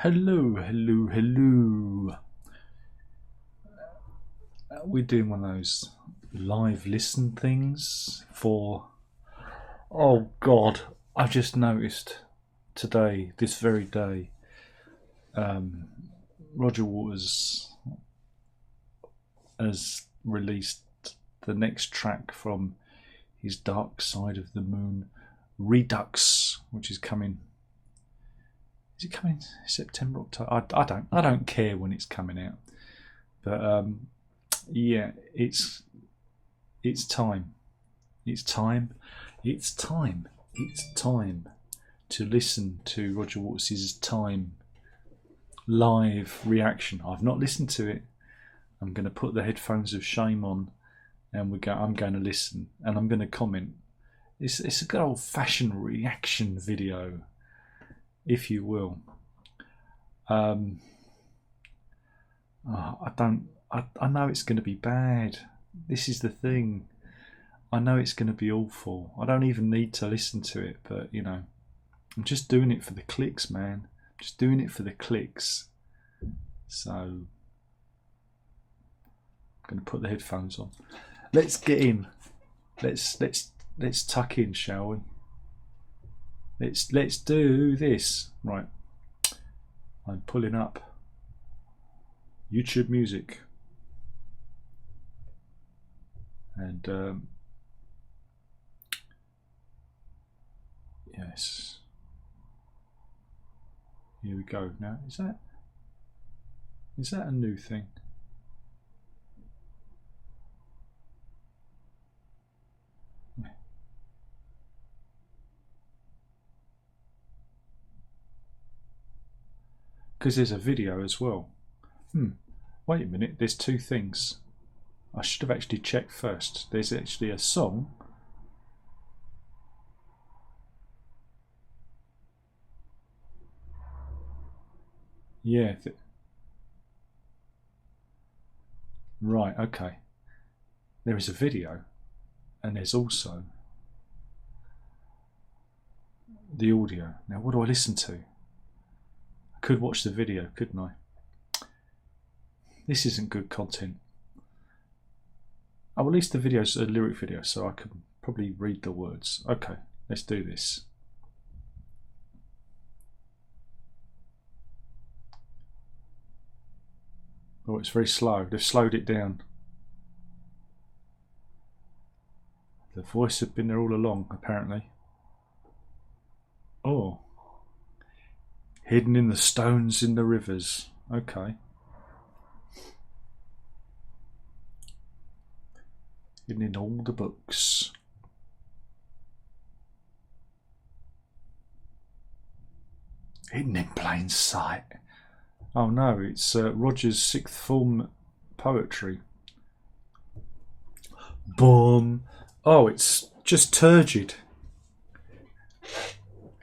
Hello, hello, hello. We're doing one of those live listen things for. Oh God, I've just noticed today, this very day, Roger Waters has released the next track from his Dark Side of the Moon Redux, which is coming. Is it coming September, October? I don't care when it's coming out, but yeah, it's time. It's time. It's time. It's time to listen to Roger Waters' Time live reaction. I've not listened to it. I'm going to put the headphones of shame on, and I'm going to listen, and I'm going to comment. It's a good old-fashioned reaction video, if you will. I know it's going to be bad. This is the thing. I know it's going to be awful. I don't even need to listen to it, but you know, I'm just doing it for the clicks, man. Just doing it for the clicks. So I'm going to put the headphones on. Let's get in. Let's tuck in, shall we? Let's do this. Right. I'm pulling up YouTube Music. And yes, here we go. Now, is that a new thing? Because there's a video as well. Wait a minute, there's two things. I should have actually checked first. There's actually a song. Yeah. Right, okay. There is a video, and there's also the audio. Now, what do I listen to? I could watch the video, couldn't I? This isn't good content. Oh, at least the video's a lyric video, so I can probably read the words. Okay, let's do this. Oh, it's very slow. They've slowed it down. The voice had been there all along, apparently. Oh. Hidden in the stones in the rivers. Okay. Hidden in all the books. Hidden in plain sight. Oh no, it's Roger's sixth form poetry. Boom. Oh, it's just turgid.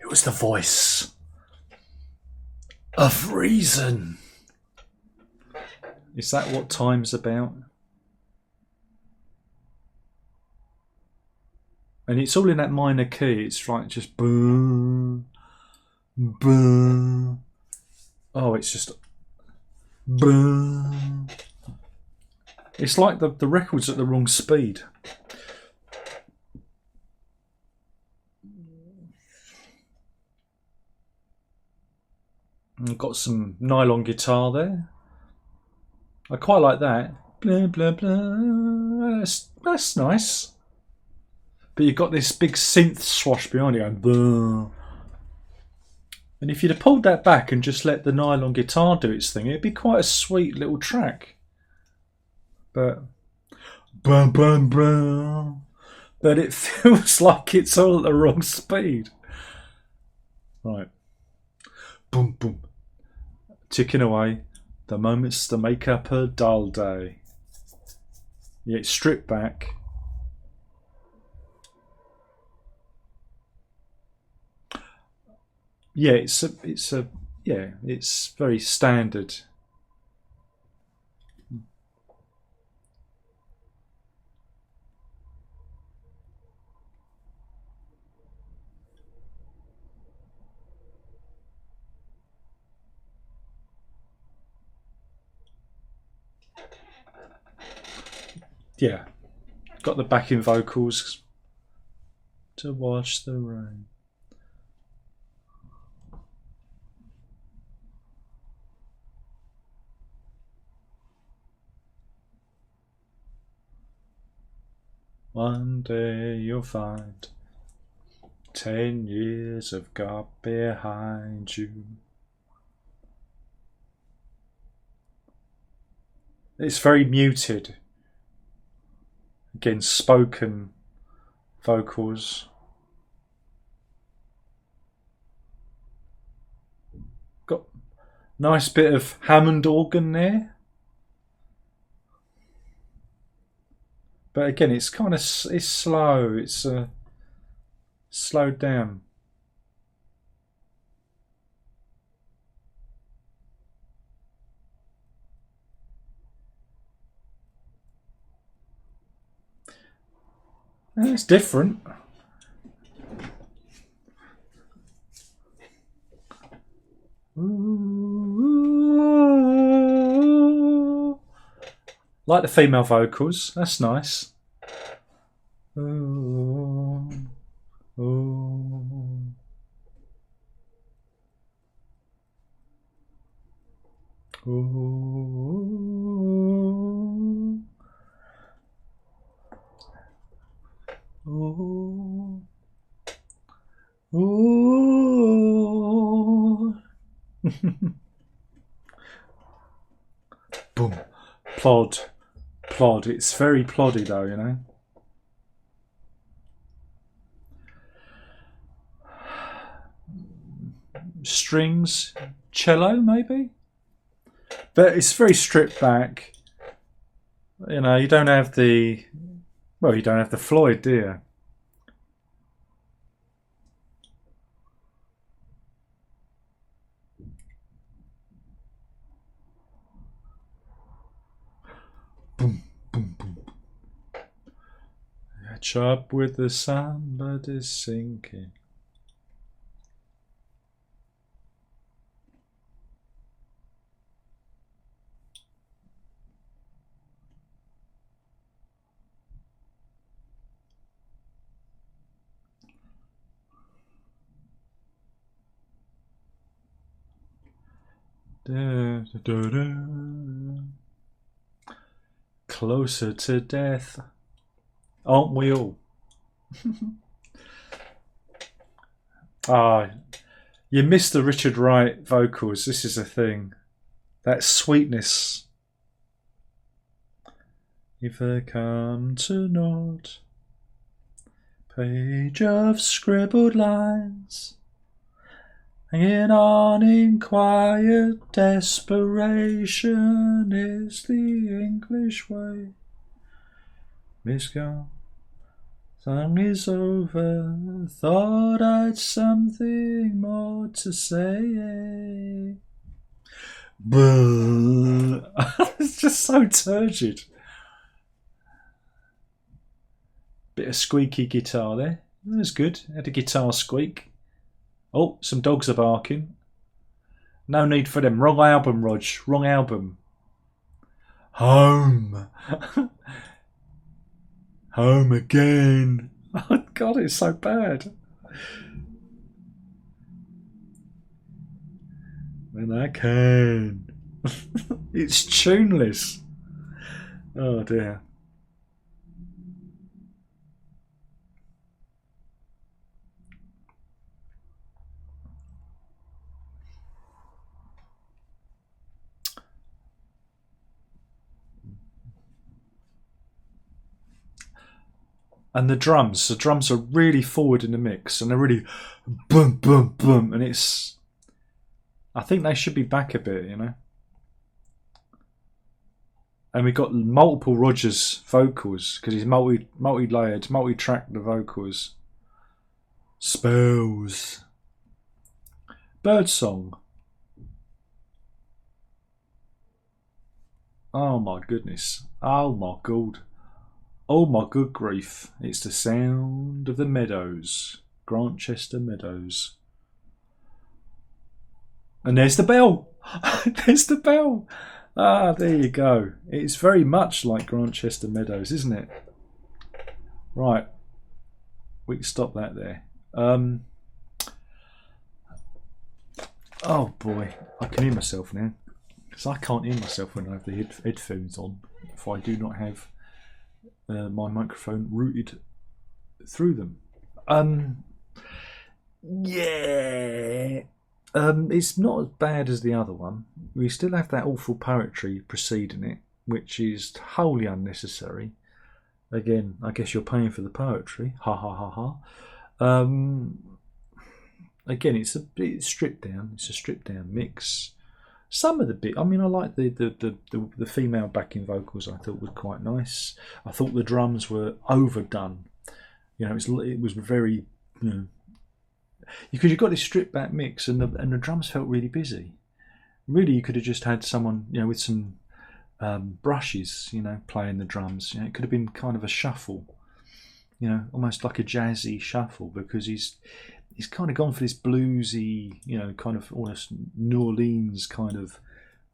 It was the voice of reason. Is that what time's about? And it's all in that minor key. It's like just boom, boom. Oh, it's just boom. It's like the record's at the wrong speed. I've got some nylon guitar there. I quite like that. Blah, blah, blah. That's nice. But you've got this big synth swash behind you going blah. And if you'd have pulled that back and just let the nylon guitar do its thing, it'd be quite a sweet little track. But blah, blah, blah. But it feels like it's all at the wrong speed. Right. Boom, boom. Ticking away. The moments to make up a dull day. Yeah, it's stripped back. Yeah, it's very standard. yeah, got the backing vocals to wash the rain. One day you'll find 10 years have got behind you. It's very muted. Again, spoken vocals. Got nice bit of Hammond organ there. But again, it's kind of it's slow. It's slowed down. And it's different. Ooh. Like the female vocals. That's nice. Ooh. Ooh. Ooh. Ooh. Ooh. Boom. Plod. Plod. It's very ploddy though, you know. Strings, cello maybe, but it's very stripped back. You know, you don't have the, well, you don't have the Floyd, do you? Boom, boom, boom. Catch up with the sun, but it's sinking. Da, da, da, da. Closer to death, aren't we all? You missed the Richard Wright vocals. This is a thing. That sweetness. If I come to naught, page of scribbled lines, hanging on in quiet desperation is the English way. Miss Girl, song is over, thought I'd something more to say. It's just so turgid. Bit of squeaky guitar there. That was good. Had a guitar squeak. Oh, some dogs are barking. No need for them. Wrong album, Rog. Wrong album. Home. Home again. Oh, God, it's so bad. When I can. It's tuneless. Oh, dear. And the drums are really forward in the mix, and they're really boom, boom, boom, and it's, I think they should be back a bit, you know. And we got multiple Rogers vocals because he's multi-layered, multi-tracked the vocals. Spells. Birdsong. Oh my goodness. Oh my God. Oh my good grief, it's the sound of the meadows, Grantchester Meadows. And there's the bell. There's the bell. Ah, there you go. It's very much like Grantchester Meadows, isn't it? Right, we can stop that there. Oh boy, I can hear myself now. Because I can't hear myself when I have the headphones on if I do not have my microphone routed through them. Yeah. It's not as bad as the other one. We still have that awful poetry preceding it, which is wholly unnecessary. Again, I guess you're paying for the poetry. Ha ha ha ha. Again, it's stripped down. It's a stripped down mix. Some of the bit, I mean, I like the female backing vocals. I thought were quite nice. I thought the drums were overdone. You know, it was very, you know, because you've got this stripped back mix, and the drums felt really busy. Really, you could have just had someone, you know, with some brushes, you know, playing the drums. You know, it could have been kind of a shuffle, you know, almost like a jazzy shuffle, because he's kind of gone for this bluesy, you know, kind of almost New Orleans kind of,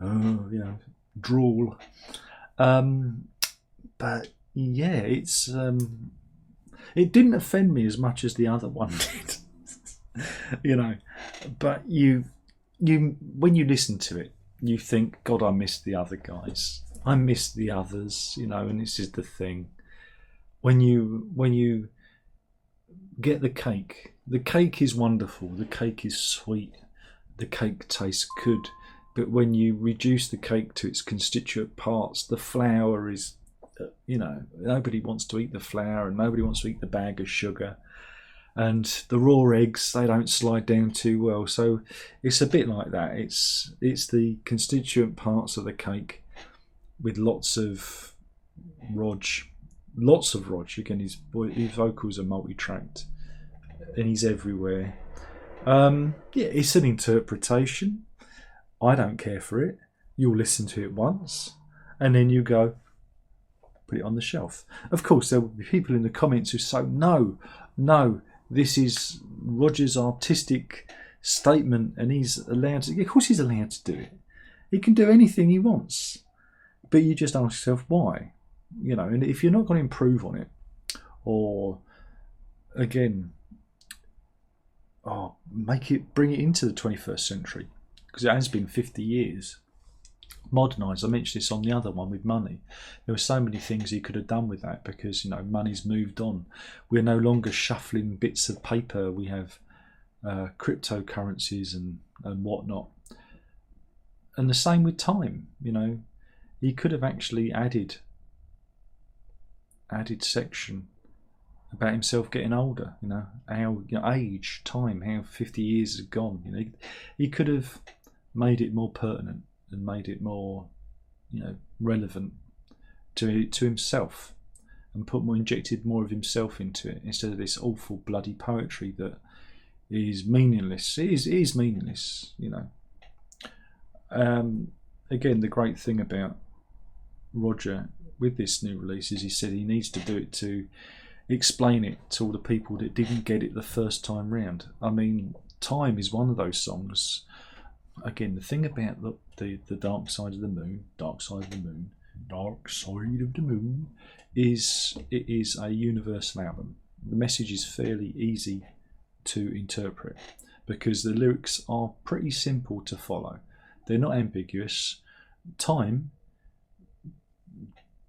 you know, drawl. But yeah, it's it didn't offend me as much as the other one did. You know, but you when you listen to it, you think, God, I miss the other guys. I miss the others, you know, and this is the thing. When you get the cake is wonderful. The cake is sweet. The cake tastes good. But when you reduce the cake to its constituent parts, the flour is, you know, nobody wants to eat the flour and nobody wants to eat the bag of sugar. And the raw eggs, they don't slide down too well. So it's a bit like that. It's the constituent parts of the cake with lots of Rog. Again, his vocals are multi-tracked and he's everywhere. Yeah, it's an interpretation. I don't care for it. You'll listen to it once and then you go, put it on the shelf. Of course, there will be people in the comments who say, no, this is Roger's artistic statement and he's allowed to. Of course he's allowed to do it. He can do anything he wants. But you just ask yourself why. You know, and if you're not going to improve on it, or again, bring it into the 21st century, because it has been 50 years. Modernise. I mentioned this on the other one with money. There were so many things he could have done with that, because, you know, money's moved on. We're no longer shuffling bits of paper. We have cryptocurrencies and whatnot. And the same with time. You know, he could have actually added section about himself getting older. You know, how, you know, age, time, how 50 years have gone. You know, he could have made it more pertinent and made it more, you know, relevant to himself, and injected more of himself into it, instead of this awful bloody poetry that is meaningless. It is meaningless, you know. Again, the great thing about Roger with this new release is he said he needs to do it to explain it to all the people that didn't get it the first time round. I mean, Time is one of those songs. Again, the thing about the Dark Side of the Moon, is it is a universal album. The message is fairly easy to interpret because the lyrics are pretty simple to follow. They're not ambiguous. Time,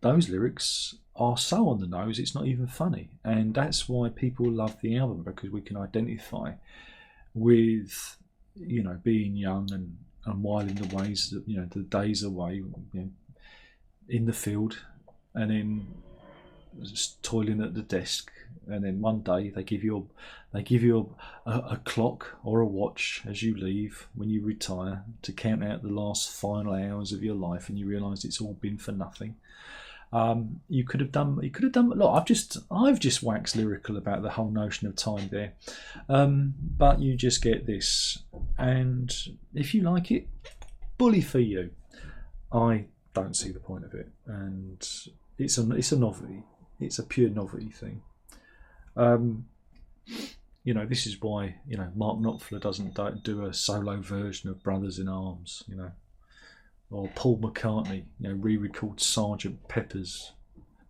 those lyrics are so on the nose it's not even funny, and that's why people love the album, because we can identify with, you know, being young and whiling the ways that, you know, the days away, you know, in the field, and then just toiling at the desk, and then one day they give you a clock or a watch as you leave when you retire to count out the last final hours of your life, and you realise it's all been for nothing. You could have done a lot. I've just waxed lyrical about the whole notion of time there, but you just get this, and if you like it, bully for you. I don't see the point of it, and it's a novelty. It's a pure novelty thing. You know, this is why, you know, Mark Knopfler doesn't do a solo version of Brothers in Arms. You know, or Paul McCartney, re-record Sergeant Pepper's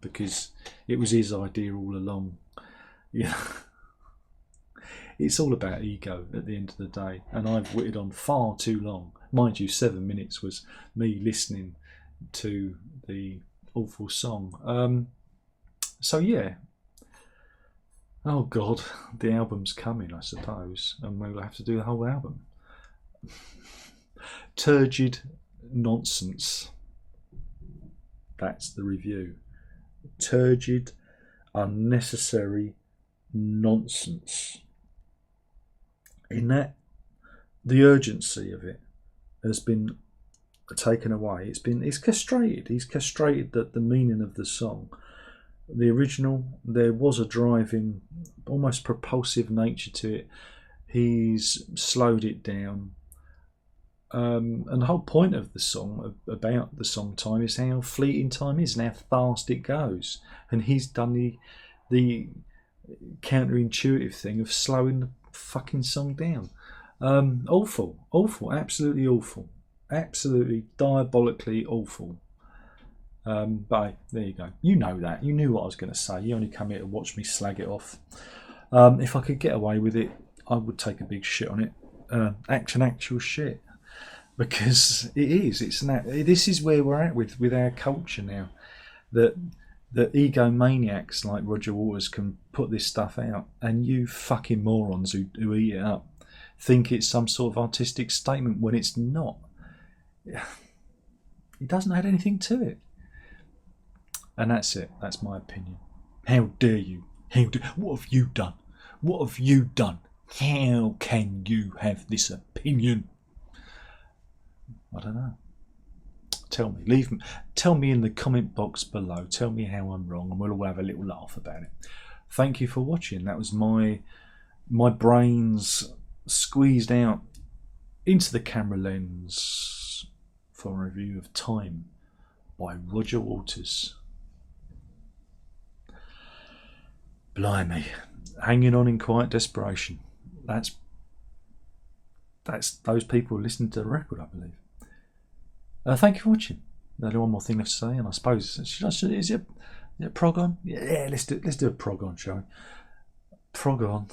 because it was his idea all along. Yeah, it's all about ego at the end of the day, and I've witted on far too long. Mind you, 7 minutes was me listening to the awful song. So yeah. Oh God, the album's coming, I suppose, and we'll have to do the whole album. Turgid nonsense. That's the review. Turgid, unnecessary nonsense. In that, the urgency of it has been taken away. It's castrated. He's castrated the meaning of the song. The original, there was a driving, almost propulsive nature to it. He's slowed it down. And the whole point of the song, about the song time, is how fleeting time is and how fast it goes. And he's done the counterintuitive thing of slowing the fucking song down. Awful, absolutely awful, absolutely diabolically awful. But there you go. You know that. You knew what I was going to say. You only come here to watch me slag it off. If I could get away with it, I would take a big shit on it. Actual shit. Because it is. This is where we're at with our culture now. That egomaniacs like Roger Waters can put this stuff out, and you fucking morons who eat it up think it's some sort of artistic statement when it's not. It doesn't add anything to it. And that's it. That's my opinion. How dare you? What have you done? What have you done? How can you have this opinion? I don't know. Tell me in the comment box below. Tell me how I'm wrong, and we'll all have a little laugh about it. Thank you for watching. That was my brains squeezed out into the camera lens for a review of Time by Roger Waters. Blimey, hanging on in quiet desperation. That's those people listening to the record, I believe. Thank you for watching. There's one more thing left to say, and I suppose is it PROG on? Yeah, let's do a PROG on, shall we? PROG on.